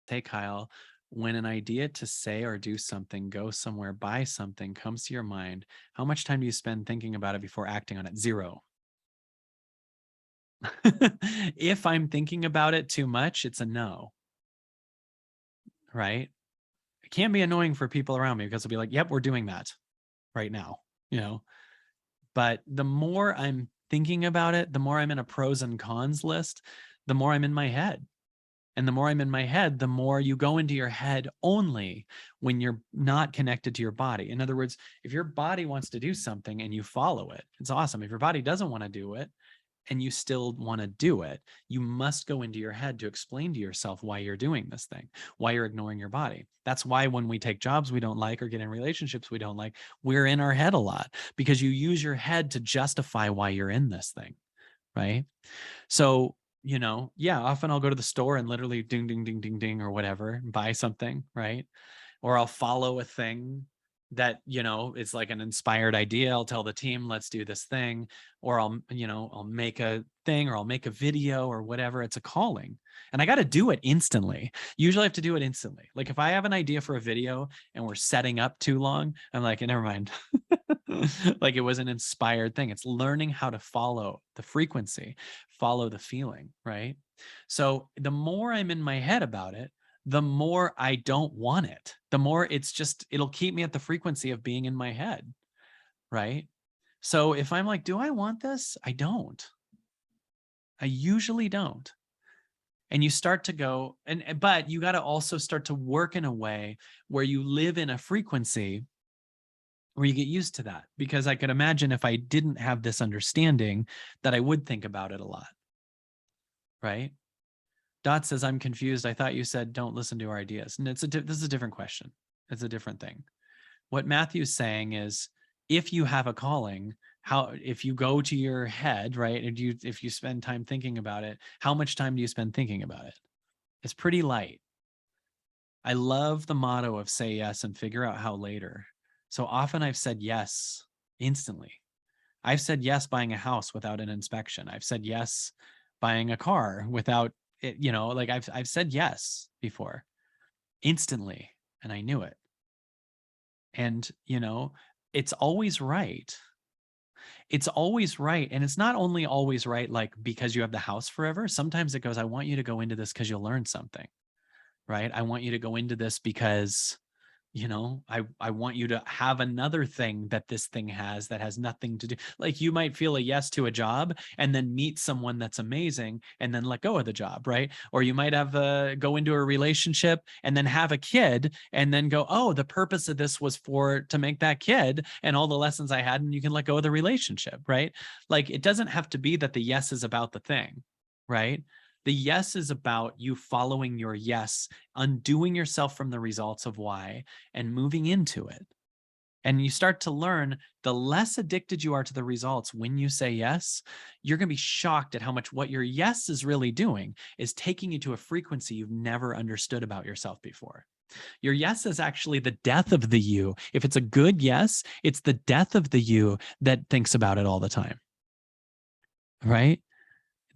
say, Kyle, when an idea to say or do something, go somewhere, buy something comes to your mind, how much time do you spend thinking about it before acting on it? 0. If I'm thinking about it too much, it's a no, right? It can be annoying for people around me because they'll be like, yep, we're doing that right now, you know? But the more I'm thinking about it, the more I'm in a pros and cons list, the more I'm in my head. And the more I'm in my head, the more you go into your head only when you're not connected to your body. In other words, if your body wants to do something and you follow it, it's awesome. If your body doesn't want to do it and you still want to do it, you must go into your head to explain to yourself why you're doing this thing, why you're ignoring your body. That's why when we take jobs we don't like or get in relationships we don't like, we're in our head a lot because you use your head to justify why you're in this thing, right? So, yeah, often I'll go to the store and literally ding, ding, ding, ding, ding, or whatever, buy something, right? Or I'll follow a thing that, is like an inspired idea. I'll tell the team, let's do this thing. Or I'll make a thing or I'll make a video or whatever. It's a calling. And I got to do it instantly. Usually I have to do it instantly. Like if I have an idea for a video and we're setting up too long, I'm like, never mind. Like it was an inspired thing. It's learning how to follow the frequency, follow the feeling, right? So the more I'm in my head about it, the more I don't want it, the more it'll keep me at the frequency of being in my head, right? So if I'm like, do I want this? I don't. I usually don't. And you start to go, but you got to also start to work in a way where you live in a frequency where you get used to that. Because I could imagine if I didn't have this understanding that I would think about it a lot, right? Dot says, I'm confused. I thought you said don't listen to our ideas. And this is a different question. It's a different thing. What Matthew's saying is, if you have a calling, if you go to your head, right, and if you spend time thinking about it, how much time do you spend thinking about it? It's pretty light. I love the motto of say yes and figure out how later. So often I've said yes instantly. I've said yes buying a house without an inspection. I've said yes buying a car without it, like I've said yes before instantly and I knew it. And, it's always right. It's always right. And it's not only always right, like because you have the house forever. Sometimes it goes, I want you to go into this because you'll learn something, right? I want you to go into this because I want you to have another thing that this thing has that has nothing to do. Like you might feel a yes to a job and then meet someone that's amazing and then let go of the job, right? Or you might have go into a relationship and then have a kid and then go, oh, the purpose of this was to make that kid and all the lessons I had, and you can let go of the relationship, right? Like it doesn't have to be that the yes is about the thing, right? The yes is about you following your yes, undoing yourself from the results of why, and moving into it. And you start to learn the less addicted you are to the results when you say yes, you're going to be shocked at how much what your yes is really doing is taking you to a frequency you've never understood about yourself before. Your yes is actually the death of the you. If it's a good yes, it's the death of the you that thinks about it all the time. Right?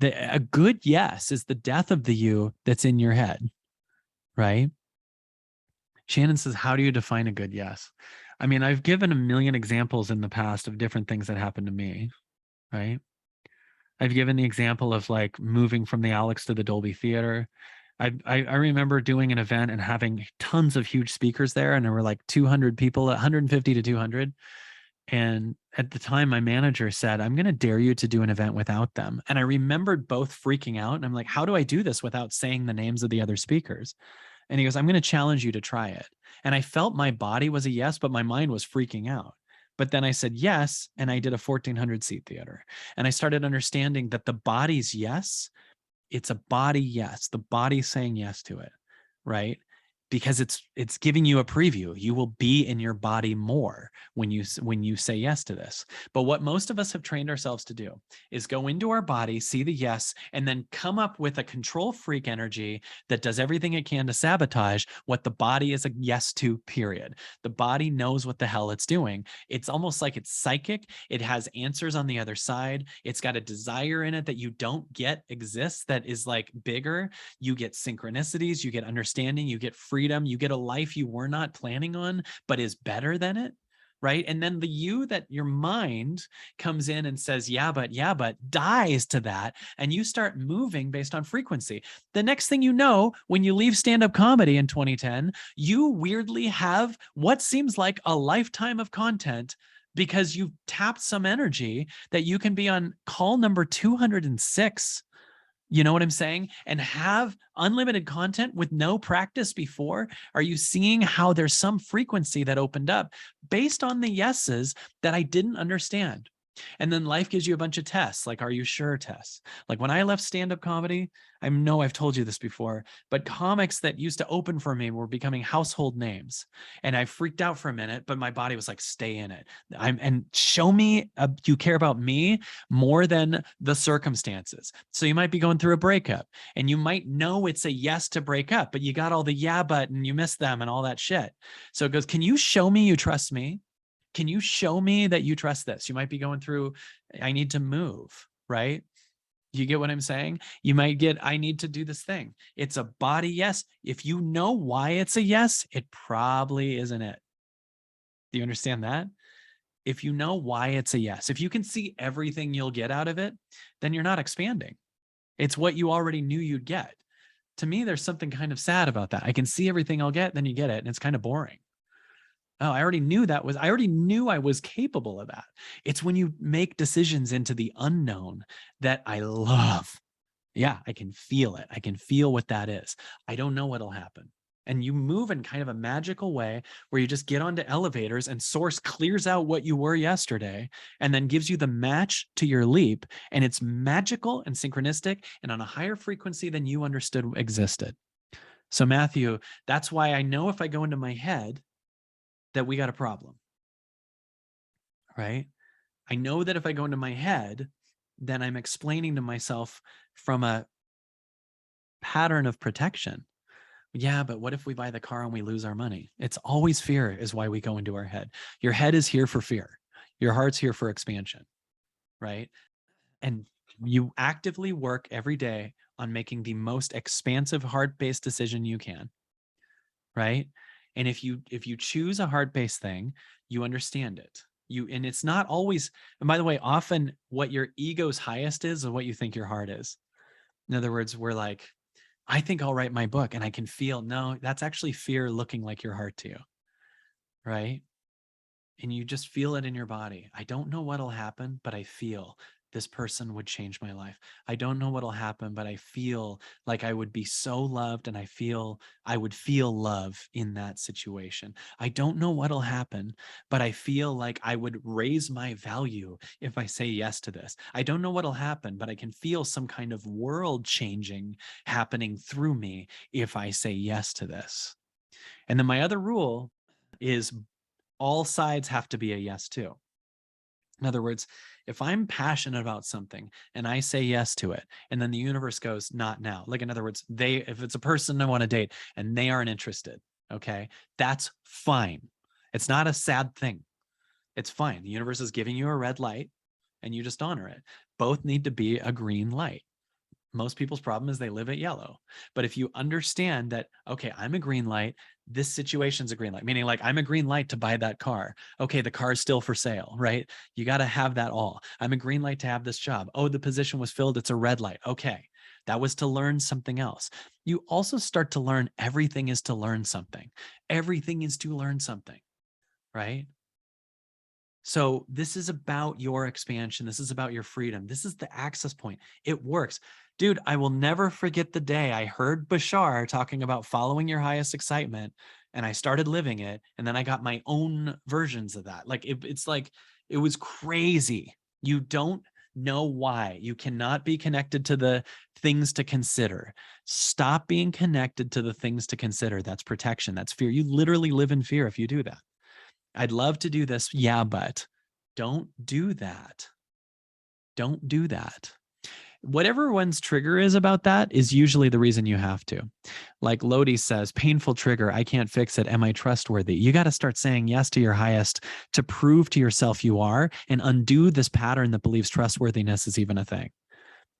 A good yes is the death of the you that's in your head. Right? Shannon says, how do you define a good yes? I mean, I've given a million examples in the past of different things that happened to me, right? I've given the example of like moving from the Alex to the Dolby Theater. I remember doing an event and having tons of huge speakers there, and there were like 200 people, 150 to 200. And at the time, my manager said, I'm going to dare you to do an event without them. And I remembered both freaking out. And I'm like, how do I do this without saying the names of the other speakers? And he goes, I'm going to challenge you to try it. And I felt my body was a yes, but my mind was freaking out. But then I said yes, and I did a 1,400 seat theater. And I started understanding that the body's yes, it's a body yes, the body saying yes to it, right? because it's giving you a preview. You will be in your body more when you say yes to this. But what most of us have trained ourselves to do is go into our body, see the yes, and then come up with a control freak energy that does everything it can to sabotage what the body is a yes to, period. The body knows what the hell it's doing. It's almost like it's psychic. It has answers on the other side. It's got a desire in it that you don't get exists, that is like bigger. You get synchronicities, you get understanding, you get freedom, you get a life you were not planning on, but is better than it. Right. And then the you that your mind comes in and says, yeah, but, dies to that. And you start moving based on frequency. The next thing you know, when you leave stand-up comedy in 2010, you weirdly have what seems like a lifetime of content because you've tapped some energy that you can be on call number 206. You know what I'm saying? And have unlimited content with no practice before. Are you seeing how there's some frequency that opened up based on the yeses that I didn't understand? And then life gives you a bunch of tests, like, are you sure tests? Like when I left stand-up comedy, I know I've told you this before, but comics that used to open for me were becoming household names. And I freaked out for a minute, but my body was like, stay in it. And show me you care about me more than the circumstances. So you might be going through a breakup and you might know it's a yes to break up, but you got all the yeah, but, and you miss them and all that shit. So it goes, can you show me you trust me? Can you show me that you trust this? You might be going through, I need to move, right? You get what I'm saying? You might get, I need to do this thing. It's a body yes. If you know why it's a yes, it probably isn't it. Do you understand that? If you know why it's a yes, if you can see everything you'll get out of it, then you're not expanding. It's what you already knew you'd get. To me, there's something kind of sad about that. I can see everything I'll get, then you get it, and it's kind of boring. Oh, I already knew I was capable of that. It's when you make decisions into the unknown that I love. Yeah, I can feel it. I can feel what that is. I don't know what'll happen. And you move in kind of a magical way where you just get onto elevators and source clears out what you were yesterday and then gives you the match to your leap. And it's magical and synchronistic and on a higher frequency than you understood existed. So Matthew, that's why I know if I go into my head that we got a problem, right? I know that if I go into my head, then I'm explaining to myself from a pattern of protection. Yeah, but what if we buy the car and we lose our money? It's always fear is why we go into our head. Your head is here for fear. Your heart's here for expansion, right? And you actively work every day on making the most expansive heart-based decision you can, right? And if you choose a heart-based thing, you understand it. And it's not always, and by the way, often what your ego's highest is what you think your heart is. In other words, we're like, I think I'll write my book, and I can feel, no, that's actually fear looking like your heart to you, right? And you just feel it in your body. I don't know what'll happen, but I feel this person would change my life. I don't know what'll happen, but I feel like I would be so loved, and I would feel love in that situation. I don't know what'll happen, but I feel like I would raise my value if I say yes to this. I don't know what'll happen, but I can feel some kind of world changing happening through me if I say yes to this. And then my other rule is all sides have to be a yes too. In other words, if I'm passionate about something and I say yes to it, and then the universe goes, not now. Like, in other words, if it's a person I want to date and they aren't interested, okay, that's fine. It's not a sad thing. It's fine. The universe is giving you a red light and you just honor it. Both need to be a green light. Most people's problem is they live at yellow. But if you understand that, okay, I'm a green light, this situation's a green light, meaning like I'm a green light to buy that car. Okay, the car is still for sale, right? You got to have that all. I'm a green light to have this job. Oh, the position was filled. It's a red light. Okay, that was to learn something else. You also start to learn everything is to learn something. Everything is to learn something, right? So this is about your expansion. This is about your freedom. This is the access point. It works. Dude, I will never forget the day I heard Bashar talking about following your highest excitement, and I started living it. And then I got my own versions of that. Like it's like, it was crazy. You don't Know why. You cannot be connected to the things to consider. Stop being connected to the things to consider. That's protection. That's fear. You literally live in fear if you do that. I'd love to do this. Yeah, but don't do that. Don't do that. Whatever one's trigger is about that is usually the reason you have to. Like Lodi says, painful trigger, I can't fix it. Am I trustworthy? You got to start saying yes to your highest to prove to yourself you are and undo this pattern that believes trustworthiness is even a thing,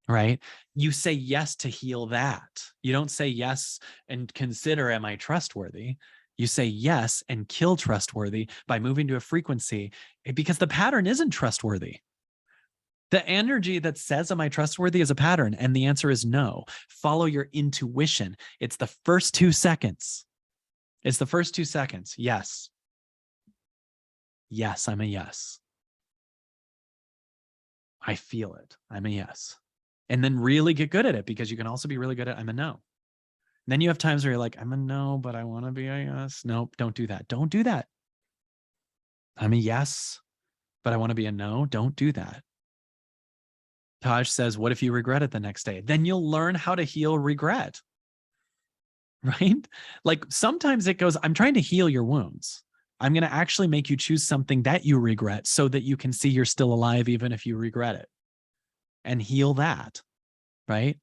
right? You say yes to heal that. You don't say yes and consider, am I trustworthy? You say yes and kill trustworthy by moving to a frequency because the pattern isn't trustworthy. The energy that says, am I trustworthy is a pattern? And the answer is no. Follow your intuition. It's the first 2 seconds. It's the first 2 seconds. Yes. Yes, I'm a yes. I feel it. I'm a yes. And then really get good at it because you can also be really good at I'm a no. And then you have times where you're like, I'm a no, but I want to be a yes. Nope, don't do that. Don't do that. I'm a yes, but I want to be a no. Don't do that. Taj says, what if you regret it the next day? Then you'll learn how to heal regret, right? Like sometimes it goes, I'm trying to heal your wounds. I'm going to actually make you choose something that you regret so that you can see you're still alive, even if you regret it, and heal that, right?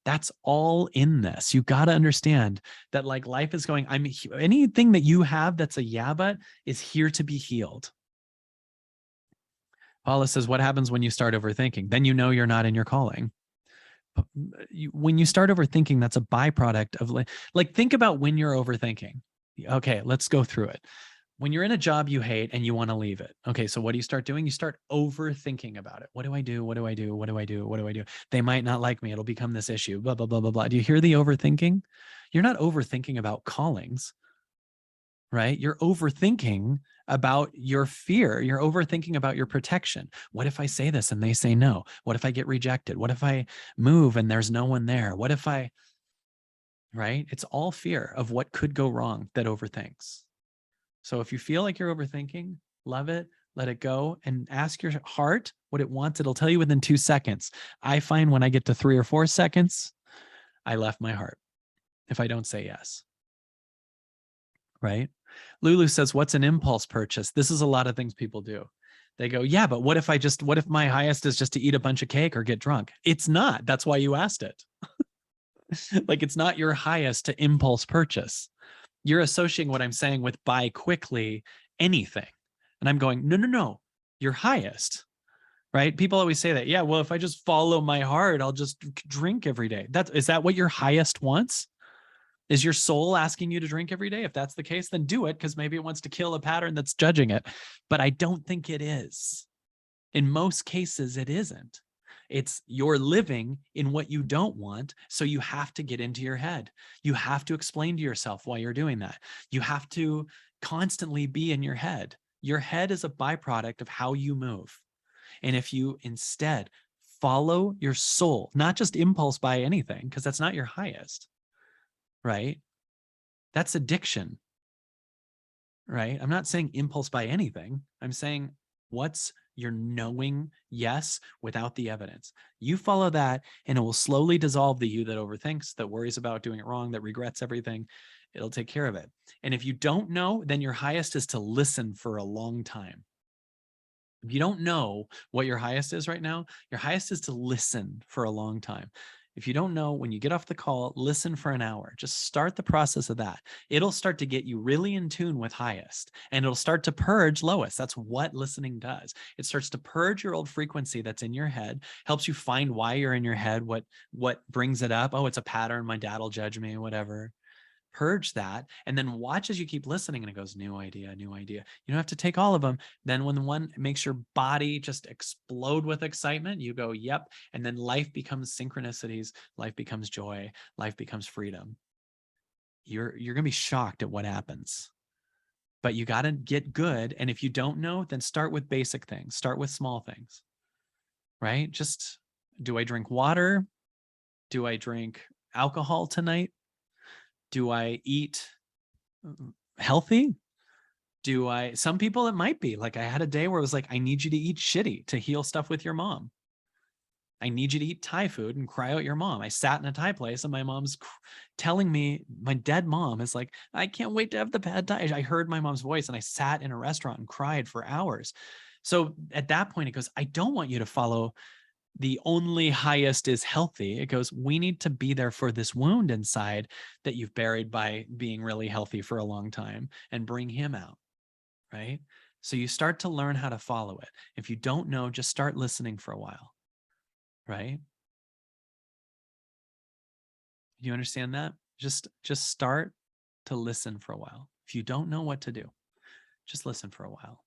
That's all in this. You got to understand that like life is going, anything that you have that's a yeah, but is here to be healed. Paula says, what happens when you start overthinking? Then you know you're not in your calling. When you start overthinking, that's a byproduct of like think about when you're overthinking. Okay, let's go through it. When you're in a job you hate and you want to leave it. Okay, so what do you start doing? You start overthinking about it. What do I do? What do I do? What do I do? What do I do? They might not like me. It'll become this issue. Blah, blah, blah, blah, blah. Do you hear the overthinking? You're not overthinking about callings, right? You're overthinking about your fear. You're overthinking about your protection. What if I say this and they say no? What if I get rejected? What if I move and there's no one there? What if I, right? It's all fear of what could go wrong that overthinks. So if you feel like you're overthinking, love it, let it go, and ask your heart what it wants. It'll tell you within 2 seconds. I find when I get to 3 or 4 seconds, I left my heart if I don't say yes. Right? Lulu says, what's an impulse purchase? This is a lot of things people do. They go, yeah, but what if my highest is just to eat a bunch of cake or get drunk? It's not. That's why you asked it. Like it's not your highest to impulse purchase. You're associating what I'm saying with buy quickly anything. And I'm going, no, no, no, your highest, right? People always say that. Yeah, well, if I just follow my heart, I'll just drink every day. Is that what your highest wants? Is your soul asking you to drink every day? If that's the case, then do it because maybe it wants to kill a pattern that's judging it. But I don't think it is. In most cases, it isn't. It's you're living in what you don't want. So you have to get into your head. You have to explain to yourself why you're doing that. You have to constantly be in your head. Your head is a byproduct of how you move. And if you instead follow your soul, not just impulse buy anything, because that's not your highest, right? That's addiction, right? I'm not saying impulse buy anything. I'm saying what's your knowing yes without the evidence. You follow that and it will slowly dissolve the you that overthinks, that worries about doing it wrong, that regrets everything. It'll take care of it. And if you don't know, then your highest is to listen for a long time. If you don't know what your highest is right now, your highest is to listen for a long time. If you don't know, when you get off the call, listen for an hour. Just start the process of that. It'll start to get you really in tune with highest and it'll start to purge lowest. That's what listening does. It starts to purge your old frequency that's in your head, helps you find why you're in your head, what brings it up. Oh, it's a pattern. My dad will judge me, whatever. Purge that and then watch as you keep listening and it goes, new idea, new idea. You don't have to take all of them. Then when the one makes your body just explode with excitement, you go, yep. And then life becomes synchronicities, life becomes joy, life becomes freedom. You're going to be shocked at what happens, but you got to get good. And if you don't know, then start with basic things, start with small things, right? Just, do I drink water? Do I drink alcohol tonight? Do I eat healthy? Some people it might be like I had a day where it was like, I need you to eat shitty to heal stuff with your mom. I need you to eat Thai food and cry out your mom. I sat in a Thai place and my mom's telling me, my dead mom is like, I can't wait to have the pad Thai. I heard my mom's voice and I sat in a restaurant and cried for hours. So at that point, it goes, I don't want you to follow the only highest is healthy. It goes, we need to be there for this wound inside that you've buried by being really healthy for a long time and bring him out. Right. So you start to learn how to follow it. If you don't know, just start listening for a while. Right. You understand that? Just start to listen for a while. If you don't know what to do, just listen for a while.